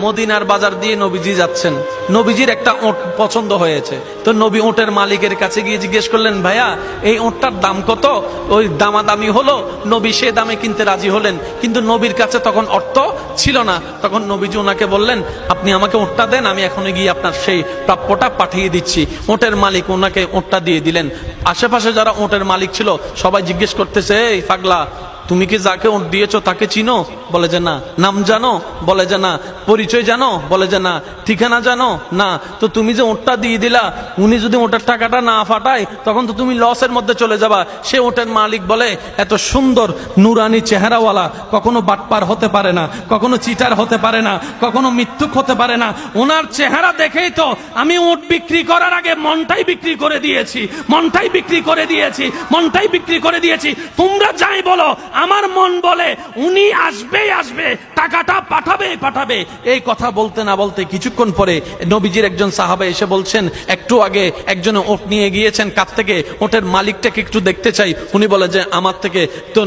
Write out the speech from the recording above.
মদিনার বাজার দিয়ে নবীজি যাচ্ছেন, নবীজির একটা ওট পছন্দ হয়েছে। তো নবী ওটের মালিকের কাছে গিয়ে জিজ্ঞেস করলেন, ভাইয়া এই ওটটার দাম কত? ওই দামাদামি হলো, নবী সে দামে কিনতে রাজি হলেন, কিন্তু নবীর কাছে তখন অর্থ ছিল না। তখন নবীজি ওনাকে বললেন, আপনি আমাকে ওটটা দেন, আমি এখনই গিয়ে আপনার সেই প্রাপ্যটা পাঠিয়ে দিচ্ছি। ওটের মালিক ওনাকে ওটটা দিয়ে দিলেন। আশেপাশে যারা ওটের মালিক ছিল সবাই জিজ্ঞেস করতেছে, এই পাগলা, তুমি কি যাকে ওট দিয়েছো তাকে চিনো? বলে যে না। নাম জানো? বলে যে না। পরিচয় জানো? বলে যে না। ঠিকানা জানো? না। তো তুমি যে ওটটা দিয়ে দিলা, উনি যদি ওটার টাকাটা না ফাটায় তখন তো তুমি লসের মধ্যে চলে যাবা। সে ওটের মালিক বলে, এত সুন্দর নুরানি চেহারাওয়ালা কখনো বাটপার হতে পারে না, কখনো চিটার হতে পারে না, কখনো মিথ্যুক হতে পারে না। ওনার চেহারা দেখেই তো আমি ওট বিক্রি করার আগে মনটাই বিক্রি করে দিয়েছি, মনটাই বিক্রি করে দিয়েছি, মনটাই বিক্রি করে দিয়েছি। তোমরা যাই বলো, আমার মন বলে উনি আসবেই আসবে, টাকাটা পাঠাবে পাঠাবে। এই কথা বলতে না বলতে কিছুক্ষণ পরে নবীজির একজন সাহাবা এসে বলছেন, একটু আগে একজনে ওট নিয়ে গিয়েছেন কাছ থেকে, ওটের মালিকটাকে একটু দেখতে চাই। উনি বলে যে আমার থেকে তো